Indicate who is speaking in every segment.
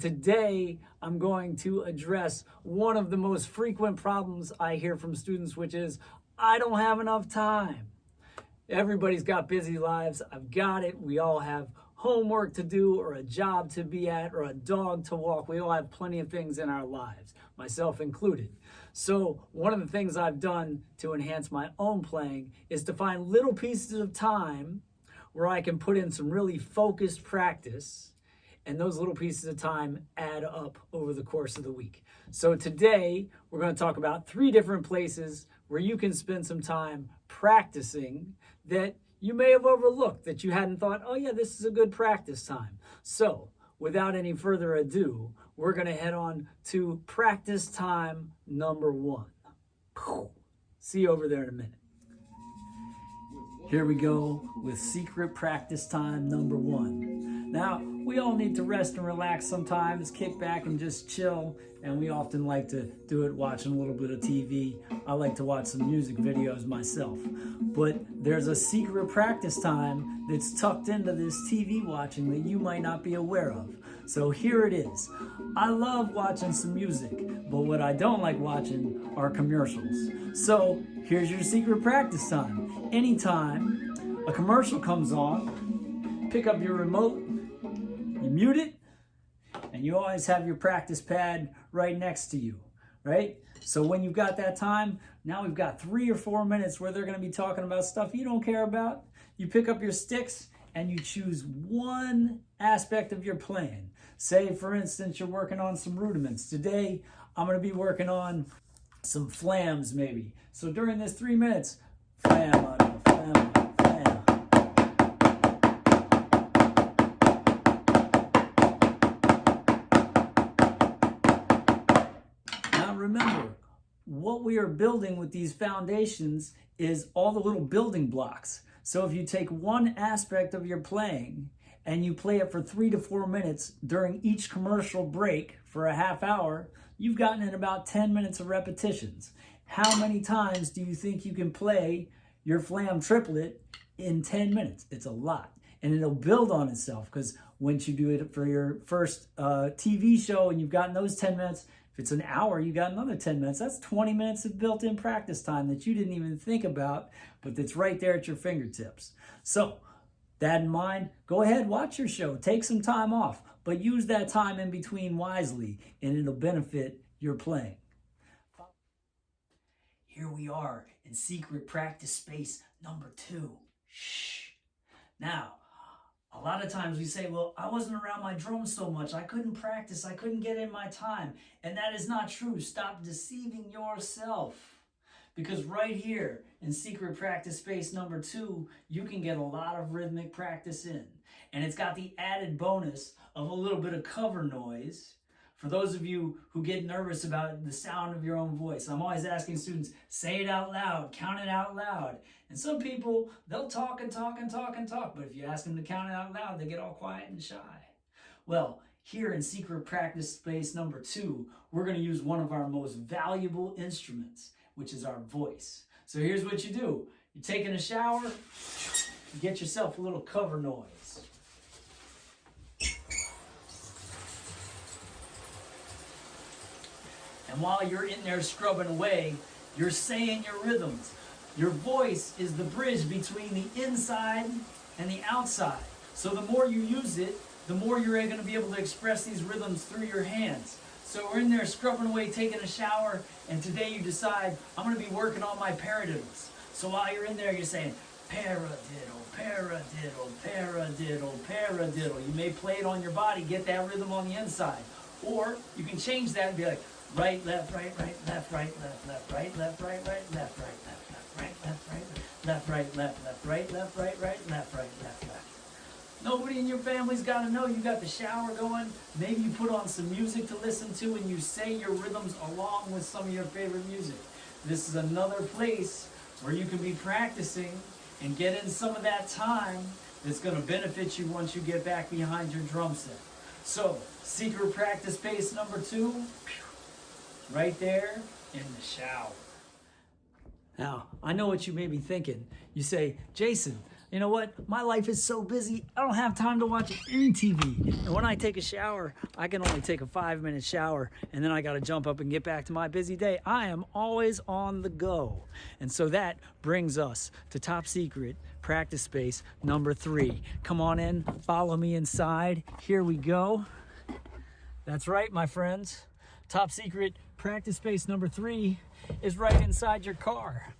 Speaker 1: Today, I'm going to address one of the most frequent problems I hear from students, which is, I don't have enough time. Everybody's got busy lives. I've got it. We all have homework to do or a job to be at or a dog to walk. We all have plenty of things in our lives, myself included. So one of the things I've done to enhance my own playing is to find little pieces of time where I can put in some really focused practice, and those little pieces of time add up over the course of the week. So today, we're going to talk about 3 different places where you can spend some time practicing that you may have overlooked, that you hadn't thought, oh yeah, this is a good practice time. So without any further ado, we're going to head on to practice time number 1. See you over there in a minute. Here we go with secret practice time number 1. Now, we all need to rest and relax sometimes, kick back and just chill, and we often like to do it watching a little bit of TV. I like to watch some music videos myself. But there's a secret practice time that's tucked into this TV watching that you might not be aware of. So here it is. I love watching some music, but what I don't like watching are commercials. So here's your secret practice time. Anytime a commercial comes on, pick up your remote, you mute it, and you always have your practice pad right next to you, right? So when you've got that time, now we've got 3 or 4 minutes where they're going to be talking about stuff you don't care about. You pick up your sticks and you choose one aspect of your playing. Say, for instance, you're working on some rudiments. Today, I'm going to be working on some flams, maybe. So during this 3 minutes, flam, flam, flam. Now remember, what we are building with these foundations is all the little building blocks. So if you take one aspect of your playing and you play it for 3 to 4 minutes during each commercial break for a half hour, you've gotten in about 10 minutes of repetitions. How many times do you think you can play your flam triplet in 10 minutes? It's a lot. And it'll build on itself, because once you do it for your first TV show and you've gotten those 10 minutes, if it's an hour, you got another 10 minutes. That's 20 minutes of built-in practice time that you didn't even think about, but that's right there at your fingertips. So, that in mind, go ahead, watch your show, take some time off, but use that time in between wisely, and it'll benefit your playing. Here we are in secret practice space number 2. Shh. Now, a lot of times we say, well, I wasn't around my drums so much, I couldn't practice, I couldn't get in my time. And that is not true. Stop deceiving yourself. Because right here in secret practice space number 2, you can get a lot of rhythmic practice in. And it's got the added bonus of a little bit of cover noise. For those of you who get nervous about the sound of your own voice, I'm always asking students, say it out loud, count it out loud. And some people, they'll talk and talk and talk and talk, but if you ask them to count it out loud, they get all quiet and shy. Well, here in secret practice space number 2, we're going to use one of our most valuable instruments, which is our voice. So here's what you do. You're taking a shower, you get yourself a little cover noise. And while you're in there scrubbing away, you're saying your rhythms. Your voice is the bridge between the inside and the outside. So the more you use it, the more you're going to be able to express these rhythms through your hands. So we're in there scrubbing away, taking a shower, and today you decide, I'm going to be working on my paradiddles. So while you're in there, you're saying, paradiddle, paradiddle, paradiddle, paradiddle. You may play it on your body, get that rhythm on the inside. Or you can change that and be like, right, left, right, left, right, left, right, left, right, left, right, left, right, left, right, left, right. Nobody in your family's got to know you got the shower going. Maybe you put on some music to listen to and you say your rhythms along with some of your favorite music. This is another place where you can be practicing and get in some of that time that's going to benefit you once you get back behind your drum set. So, secret practice space number 2, right there in the shower. Now, I know what you may be thinking. You say, Jason, You know what? My life is so busy, I don't have time to watch any TV. And when I take a shower, I can only take a 5-minute shower, and then I got to jump up and get back to my busy day. I am always on the go. And so that brings us to Top Secret Practice Space number 3. Come on in, follow me inside. Here we go. That's right, my friends. Top Secret Practice Space number 3 is right inside your car.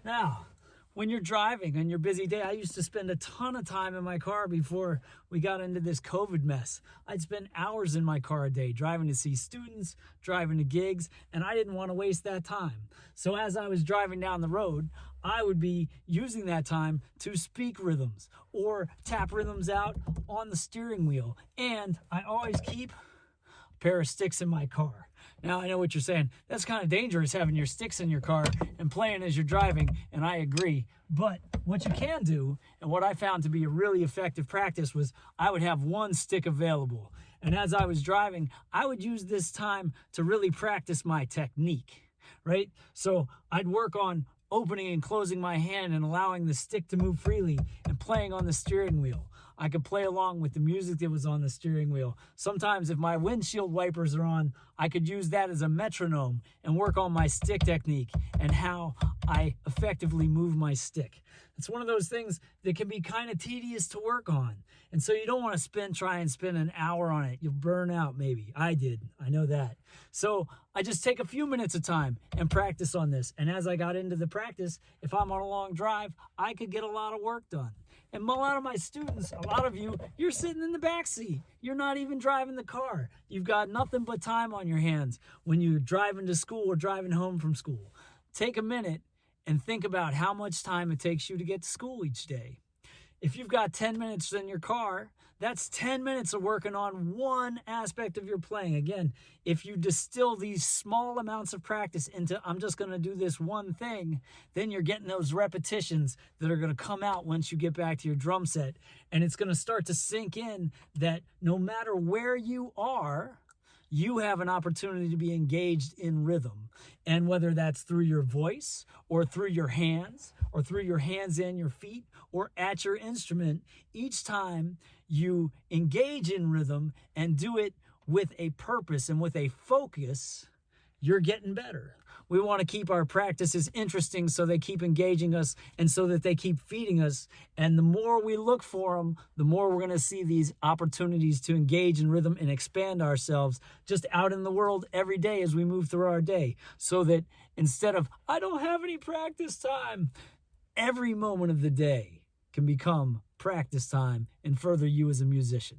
Speaker 1: Now, when you're driving on your busy day, I used to spend a ton of time in my car before we got into this COVID mess. I'd spend hours in my car a day driving to see students, driving to gigs, and I didn't want to waste that time. So as I was driving down the road, I would be using that time to speak rhythms or tap rhythms out on the steering wheel. And I always keep a pair of sticks in my car. Now, I know what you're saying. That's kind of dangerous having your sticks in your car and playing as you're driving, and I agree. But what you can do, and what I found to be a really effective practice, was I would have one stick available. And as I was driving, I would use this time to really practice my technique, right? So I'd work on opening and closing my hand and allowing the stick to move freely and playing on the steering wheel. I could play along with the music that was on the steering wheel. Sometimes if my windshield wipers are on, I could use that as a metronome and work on my stick technique and how I effectively move my stick. It's one of those things that can be kind of tedious to work on. And so you don't want to try and spend an hour on it. You'll burn out maybe. I did. I know that. So I just take a few minutes of time and practice on this. And as I got into the practice, if I'm on a long drive, I could get a lot of work done. And a lot of my students, a lot of you, you're sitting in the back seat. You're not even driving the car. You've got nothing but time on your hands when you're driving to school or driving home from school. Take a minute and think about how much time it takes you to get to school each day. If you've got 10 minutes in your car, that's 10 minutes of working on one aspect of your playing. Again, if you distill these small amounts of practice into, I'm just going to do this one thing, then you're getting those repetitions that are going to come out once you get back to your drum set. And it's going to start to sink in that no matter where you are, you have an opportunity to be engaged in rhythm. And whether that's through your voice or through your hands or through your hands and your feet or at your instrument, each time you engage in rhythm and do it with a purpose and with a focus, you're getting better. We want to keep our practices interesting so they keep engaging us and so that they keep feeding us. And the more we look for them, the more we're going to see these opportunities to engage in rhythm and expand ourselves just out in the world every day as we move through our day. So that instead of, I don't have any practice time, every moment of the day can become practice time and further you as a musician.